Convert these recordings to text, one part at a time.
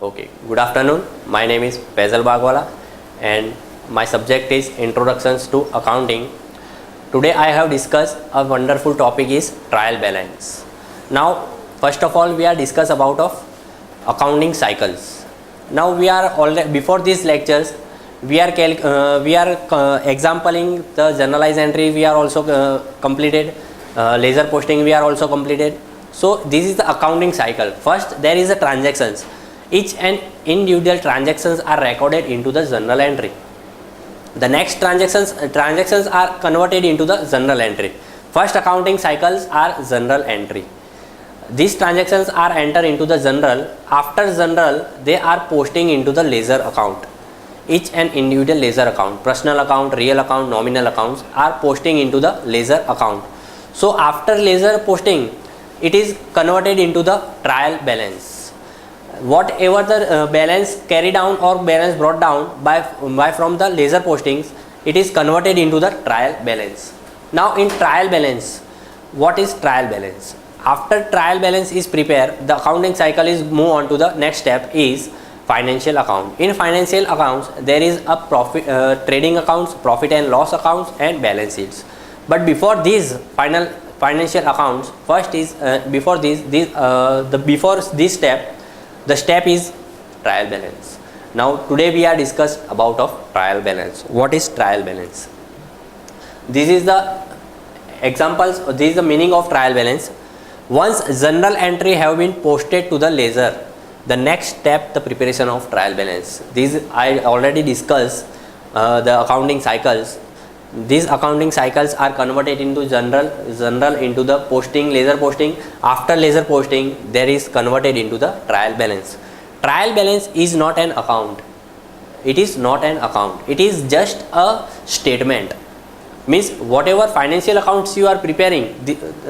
Okay, good afternoon. My name is Faisal Bagwala and my subject is Introductions to Accounting. Today I have discussed a wonderful topic is trial balance. Now, first of all, we are discuss about of accounting cycles. Now we are already before these lectures we are exampling the generalized entry. We are also completed laser posting. We are also completed. So this is the accounting cycle. First, there is a transactions. Each and individual transactions are recorded into the journal entry. The next transactions are converted into the journal entry. First accounting cycles are journal entry. These transactions are entered into the journal. After journal, they are posting into the ledger account. Each and individual ledger account, personal account, real account, nominal accounts are posting into the ledger account. So after ledger posting, it is converted into the trial balance. Whatever the balance carried down or balance brought down by from the ledger postings, it is converted into the trial balance. Now in trial balance, what is trial balance? After trial balance is prepared, the accounting cycle is move on to the next step is financial account. In financial accounts, there is a profit trading accounts, profit and loss accounts, and balance sheets. But before these financial accounts, first is before this step, the step is trial balance. Now today we are discuss about of trial balance. What is trial balance? This is the examples. This is the meaning of trial balance. Once journal entry have been posted to the ledger, the next step the preparation of trial balance. These I already discussed the accounting cycles. These accounting cycles are converted into journal into the posting, ledger posting. After ledger posting, there is converted into the trial balance. Trial balance is not an account. It is not an account. It is just a statement. Means whatever financial accounts you are preparing,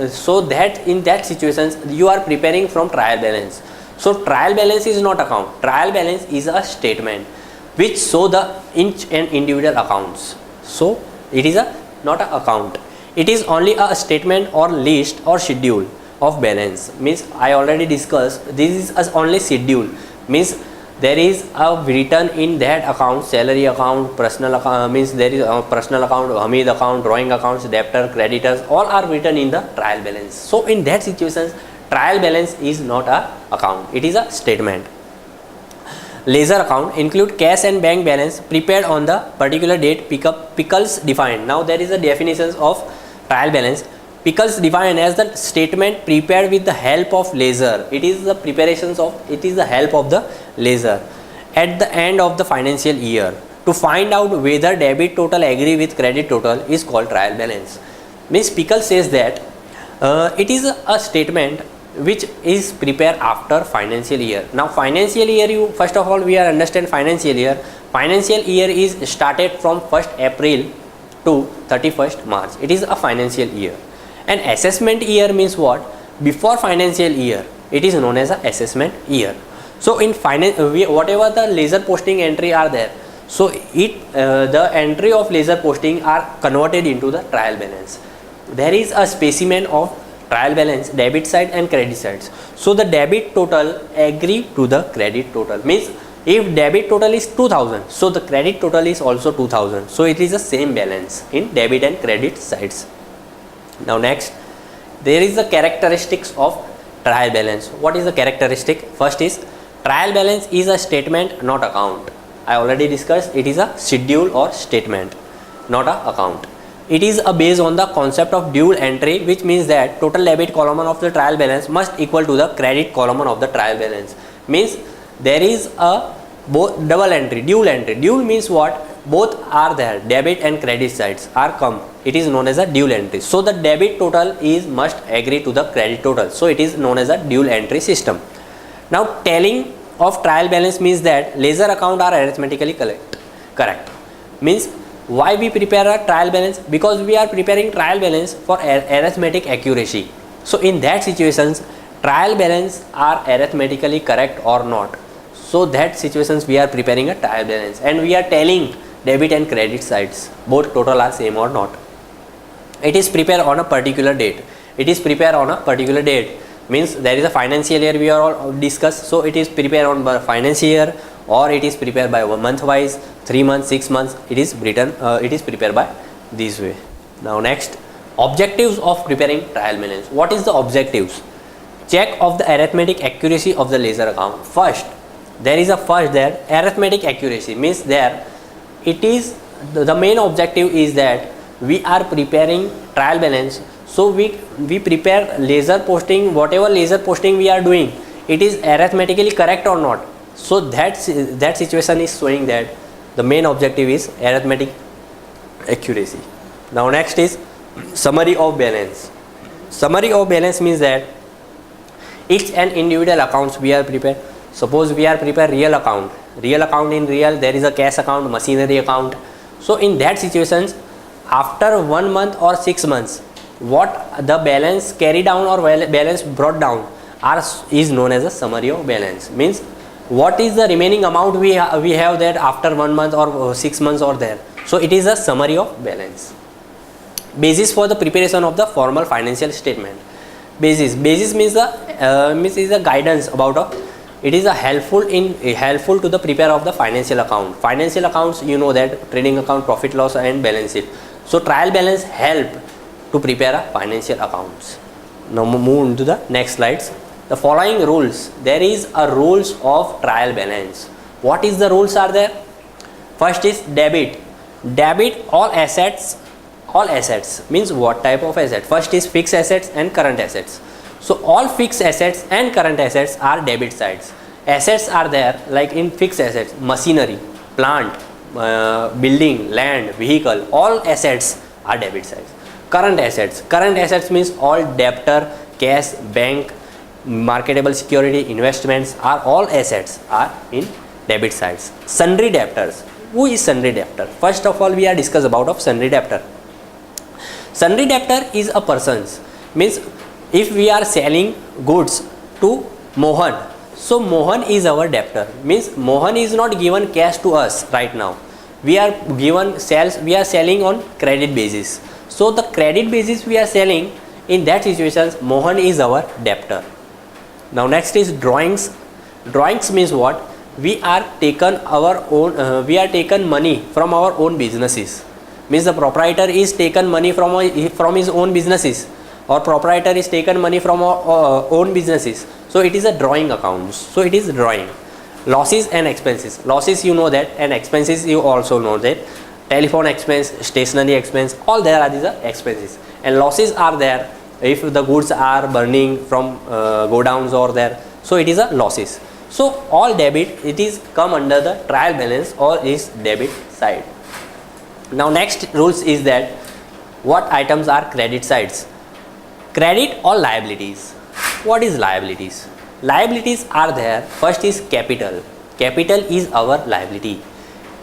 so that in that situations you are preparing from trial balance. So trial balance is not account. Trial balance is a statement which show the each and individual accounts. So it is not an account. It is only a statement or list or schedule of balance. Means I already discussed. This is only schedule. Means there is a written in that account, salary account, personal account. Means there is a personal account, Hamid account, drawing accounts, debtor, creditors. All are written in the trial balance. So in that situations, trial balance is not a account. It is a statement. Ledger account include cash and bank balance prepared on the particular date. Pickles defined. Now there is a definitions of trial balance. Pickles defined as the statement prepared with the help of ledger. It is the preparations of. It is the help of the ledger at the end of the financial year to find out whether debit total agree with credit total is called trial balance. Means Pickles says that it is a statement which is prepared after financial year. Now financial year, you first of all we are understand financial year. Financial year is started from 1st April to 31st March. It is a financial year. And assessment year means what? Before financial year, it is known as a assessment year. So in whatever the ledger posting entry are there, so the entry of ledger posting are converted into the trial balance. There is a specimen of trial balance, debit side and credit sides. So the debit total agree to the credit total. Means if debit total is 2000, so the credit total is also 2000. So it is the same balance in debit and credit sides. Now next, there is the characteristics of trial balance. What is the characteristic? First is trial balance is a statement, not account. I already discussed. It is a schedule or statement, not a account. It is based on the concept of dual entry, which means that total debit column of the trial balance must equal to the credit column of the trial balance. Means there is a double entry, dual entry. Dual means what? Both are there, debit and credit sides are come. It is known as a dual entry. So the debit total is must agree to the credit total. So it is known as a dual entry system. Now telling of trial balance means that ledger account are arithmetically correct. Means why we prepare a trial balance? Because we are preparing trial balance for arithmetic accuracy. So in that situations, trial balance are arithmetically correct or not. So that situations we are preparing a trial balance and we are telling debit and credit sides both total are same or not. It is prepared on a particular date. It is prepared on a particular date. means there is a financial year we are all discussed, so it is prepared on by financial year, or it is prepared by 1 month wise, 3 months, 6 months, it is written, it is prepared by this way. Now next, objectives of preparing trial balance. What is the objectives? Check of the arithmetic accuracy of the ledger account. First, there is a first there, arithmetic accuracy means there it is the main objective is that we are preparing trial balance, so we prepare ledger posting, whatever ledger posting we are doing, it is arithmetically correct or not. So that situation is showing that the main objective is arithmetic accuracy. Now next is summary of balance. Summary of balance means that each and individual accounts we are prepared. Suppose we are prepare real account in real there is a cash account, machinery account. So in that situations, after 1 month or 6 months, what the balance carried down or balance brought down is known as a summary of balance. Means what is the remaining amount we have there after 1 month or 6 months or there. So it is a summary of balance. Basis for the preparation of the formal financial statement. Basis means is a guidance about it is a helpful to the prepare of the financial account. Financial accounts, you know that trading account, profit loss and balance sheet. So trial balance help to prepare a financial accounts. Now move into the next slides. The following rules, there is a rules of trial balance. What is the rules are there? First is debit all assets means what type of asset? First is fixed assets and current assets. So all fixed assets and current assets are debit sides. Assets are there like in fixed assets, machinery, plant, building, land, vehicle, all assets are debit sides. Current assets means all debtor, cash, bank, marketable security, investments are all assets are in debit sides. Sundry debtors. Who is sundry debtor? First of all, we are discuss about of sundry debtor. Sundry debtor is a person's, means if we are selling goods to Mohan, so Mohan is our debtor, means Mohan is not given cash to us right now. We are selling on credit basis. So the credit basis we are selling, in that situation Mohan is our debtor. Now next is drawings. Drawings means what? We are taken money from our own businesses. Means the proprietor is taken money from his own businesses, or proprietor is taken money from our own businesses. So it is a drawing account. So it is drawing. Losses and expenses. Losses you know that, and expenses you also know that. Telephone expense, stationery expense, all there are these are expenses. And losses are there if the goods are burning from godowns or there. So it is a losses. So all debit, it is come under the trial balance or is debit side. Now next rules is that what items are credit sides? Credit or liabilities. What is liabilities? Liabilities are there. First is capital. Capital is our liability.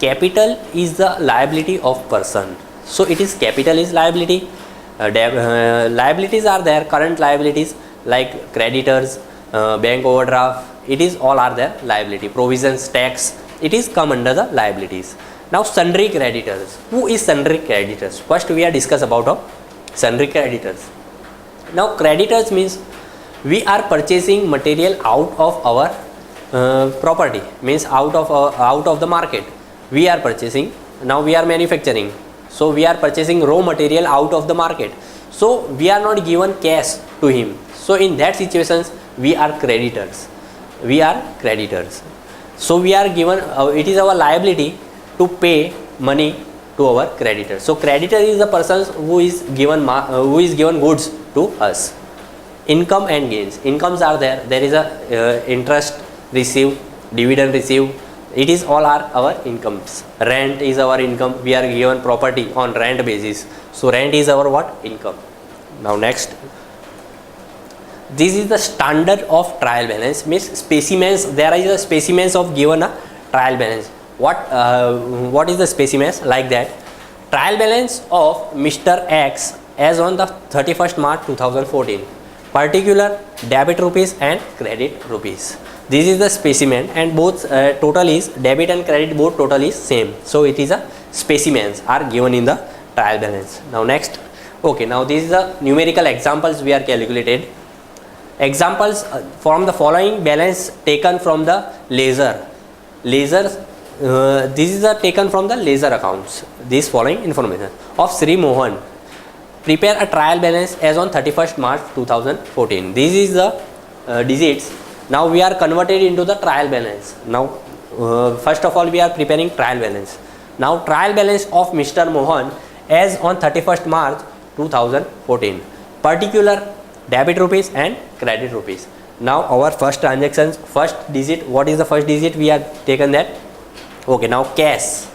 Capital is the liability of person. So it is capital is liability. Liabilities are there. Current liabilities like creditors, bank overdraft. It is all are there liability. Provisions, tax. It is come under the liabilities. Now sundry creditors. Who is sundry creditors? First we are discuss about sundry creditors. Now creditors means we are purchasing material out of our property, means out of the market. We are purchasing. Now we are manufacturing. So we are purchasing raw material out of the market. So we are not given cash to him. So in that situations we are creditors. We are creditors. So we are given. It is our liability to pay money to our creditor. So creditor is the person who is given goods to us. Income and gains. Incomes are there. There is a interest received, dividend received. It is all are our incomes. Rent is our income. We are given property on rent basis. So rent is our what? Income. Now next. This is the standard of trial balance. Means specimens. There is a specimens of given a trial balance. What is the specimens like that? Trial balance of Mr. X as on the 31st March 2014. Particular debit rupees and credit rupees. This is the specimen, and both total is debit and credit both total is same. So it is a specimens are given in the trial balance. Now next. Okay, now this is the numerical examples we are calculated. Examples from the following balance taken from the ledger. Ledgers, this is taken from the ledger accounts. This following information of Sri Mohan. Prepare a trial balance as on 31st March 2014. This is the digits. Now we are converted into the trial balance. Now first of all we are preparing trial balance. Now trial balance of Mr. Mohan as on 31st March 2014. Particular debit rupees and credit rupees. Now our first transactions, first digit, what is the first digit we have taken that? Okay, now cash.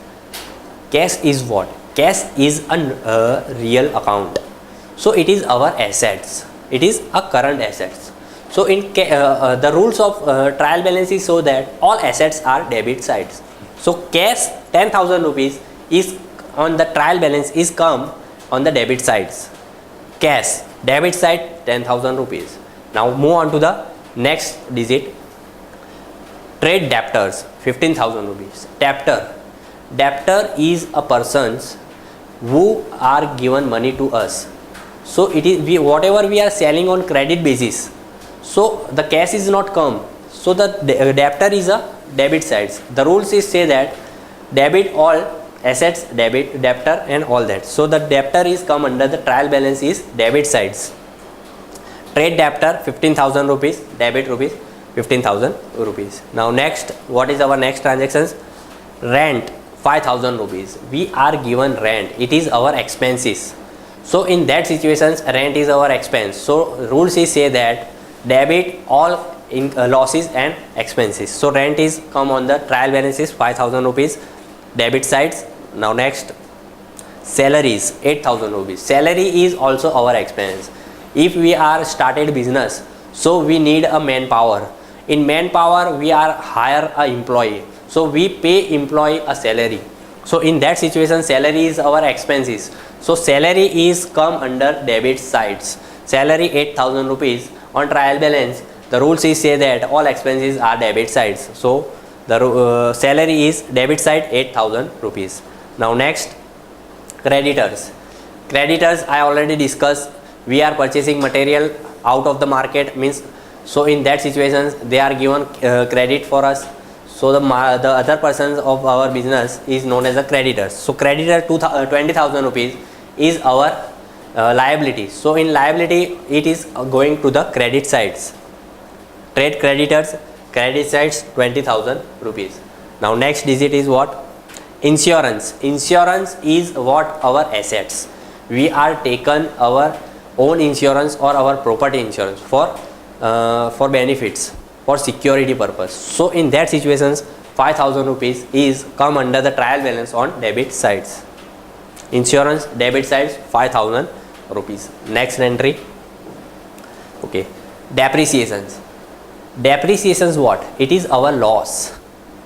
Cash is what? Cash is a real account. So it is our assets. It is a current assets. So in the rules of trial balance is so that all assets are debit sides. So cash 10,000 rupees is on the trial balance is come on the debit sides. Cash debit side 10,000 rupees. Now move on to the next digit. Trade debtors 15,000 rupees. Debtor is a persons who are given money to us. So it is whatever we are selling on credit basis. So the cash is not come. So the debtor is a debit sides. The rules is say that debit all assets, debtor and all that. So the debtor is come under the trial balance is debit sides. Trade debtor 15,000 rupees, debit rupees 15,000 rupees. Now next, what is our next transactions? Rent 5,000 rupees. We are given rent. It is our expenses. So in that situations, rent is our expense. So rules is say that debit all losses and expenses. So rent is come on the trial balance is 5,000 rupees, debit sides. Now next, salaries 8,000 rupees. Salary is also our expense. If we are started business, so we need a manpower. In manpower we are hire a employee. So we pay employee a salary. So in that situation salary is our expenses. So salary is come under debit sides. Salary 8,000 rupees on trial balance. The rules is say that all expenses are debit sides. So the salary is debit side 8,000 rupees. Now next, creditors. Creditors I already discussed. We are purchasing material out of the market, means so in that situations they are given credit for us. So the other persons of our business is known as the creditors. So creditor 20,000 rupees is our liability. So in liability it is going to the credit sides. Trade creditors, credit sides 20,000 rupees. Now next digit is what? Insurance. Insurance is what? Our assets. We are taken our own insurance or our property insurance for benefits, for security purpose. So in that situations 5,000 rupees is come under the trial balance on debit sides. Insurance debit sides 5,000 rupees. Next entry. Okay, depreciations. Depreciations what? It is our loss.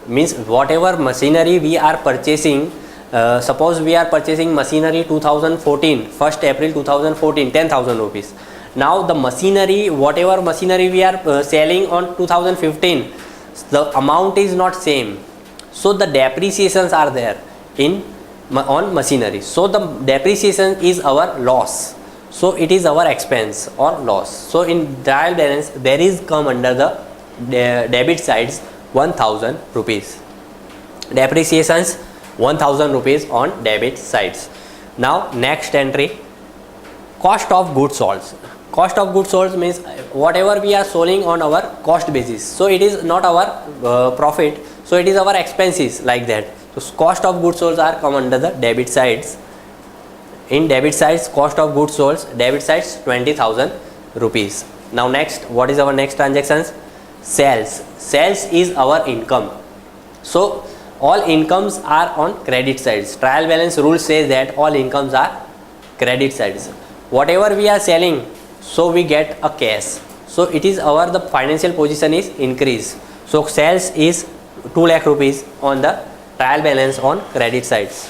Means whatever machinery we are purchasing, suppose we are purchasing machinery 2014, 1st April 2014, 10,000 rupees. Now the machinery, whatever machinery we are selling on 2015, the amount is not same. So the depreciations are there on machinery. So the depreciation is our loss. So it is our expense or loss. So in trial balance there is come under the debit sides 1,000 rupees. Depreciations 1,000 rupees on debit sides. Now next entry, cost of goods sold. Cost of goods sold means whatever we are selling on our cost basis. So it is not our profit. So it is our expenses like that. So cost of goods sold are come under the debit sides. In debit sides, cost of goods sold, debit sides 20,000 rupees. Now next, what is our next transactions? Sales. Sales is our income. So all incomes are on credit sides. Trial balance rule says that all incomes are credit sides. Whatever we are selling, so we get a cash. So it is our the financial position is increased. So sales is 2 lakh rupees on the trial balance on credit sides.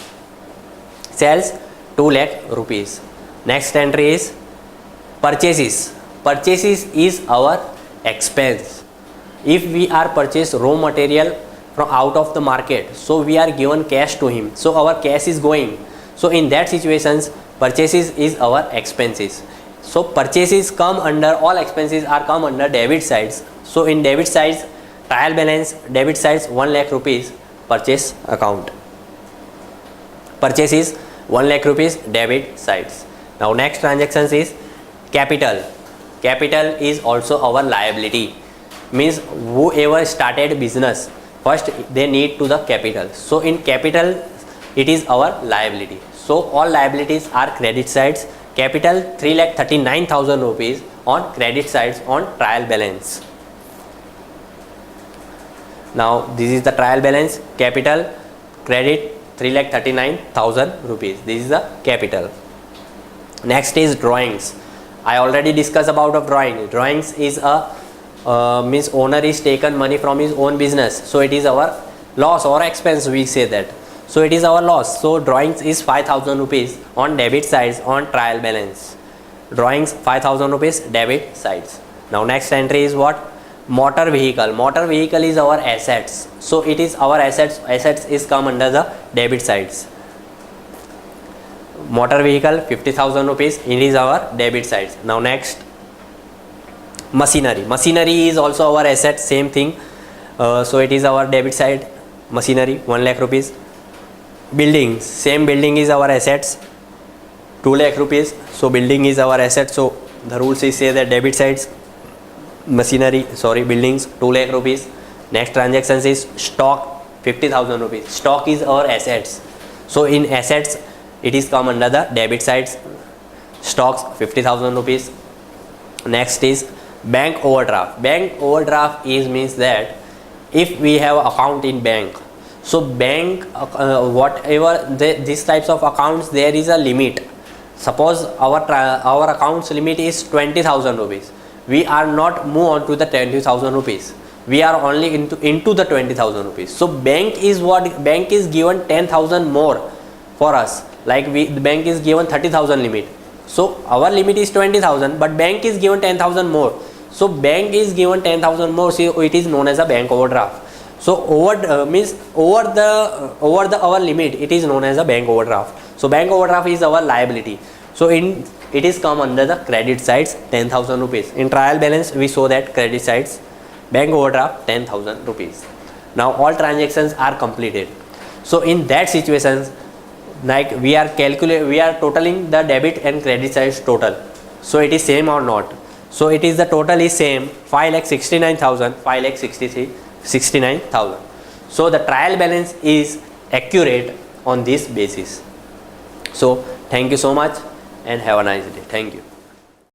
Sales 2 lakh rupees. Next entry is purchases. Purchases is our expense. If we are purchased raw material from out of the market, so we are given cash to him. So our cash is going. So in that situations, purchases is our expenses. So purchases come under, all expenses are come under debit sides. So in debit sides, trial balance, debit sides 1 lakh rupees, purchase account. Purchase is 1 lakh rupees, debit sides. Now next transactions is capital. Capital is also our liability. Means whoever started business, first they need to the capital. So in capital, it is our liability. So all liabilities are credit sides. Capital 3,39,000 rupees on credit sides on trial balance. Now this is the trial balance. Capital, credit 3,39,000 rupees. This is the capital. Next is drawings. I already discussed about of drawing. Drawings is a means owner is taken money from his own business. So it is our loss or expense, we say that. So it is our loss. So drawings is 5,000 rupees on debit sides on trial balance. Drawings 5,000 rupees, debit sides. Now next entry is what? Motor vehicle. Motor vehicle is our assets. So it is our assets. Assets is come under the debit sides. Motor vehicle 50,000 rupees. It is our debit sides. Now next, machinery. Machinery is also our asset. Same thing. So it is our debit side. Machinery 1 lakh rupees. Buildings. Same, building is our assets. 2 lakh rupees. So building is our asset. So the rules is say that debit sides. Machinery, sorry, buildings 2 lakh rupees. Next transactions is stock 50,000 rupees. Stock is our assets. So in assets, it is come under the debit sides. Stocks 50,000 rupees. Next is bank overdraft. Bank overdraft is means that if we have account in bank, so bank whatever these types of accounts, there is a limit. Suppose our accounts limit is 20,000 rupees. We are not move on to the 20,000 rupees. We are only into the 20,000 rupees. So bank is what? Bank is given 10,000 more for us. Like the bank is given 30,000 limit. So our limit is 20,000, but bank is given 10,000 more. So bank is given 10,000 more. So it is known as a bank overdraft. So means over the our limit, it is known as a bank overdraft. So bank overdraft is our liability. So it is come under the credit sides 10,000 rupees. In trial balance, we show that credit sides, bank overdraft 10,000 rupees. Now all transactions are completed. So in that situations, like we are totaling the debit and credit sides total. So it is same or not? So it is the total is same, 5,69,000, 5,69,000. So the trial balance is accurate on this basis. So thank you so much and have a nice day. Thank you.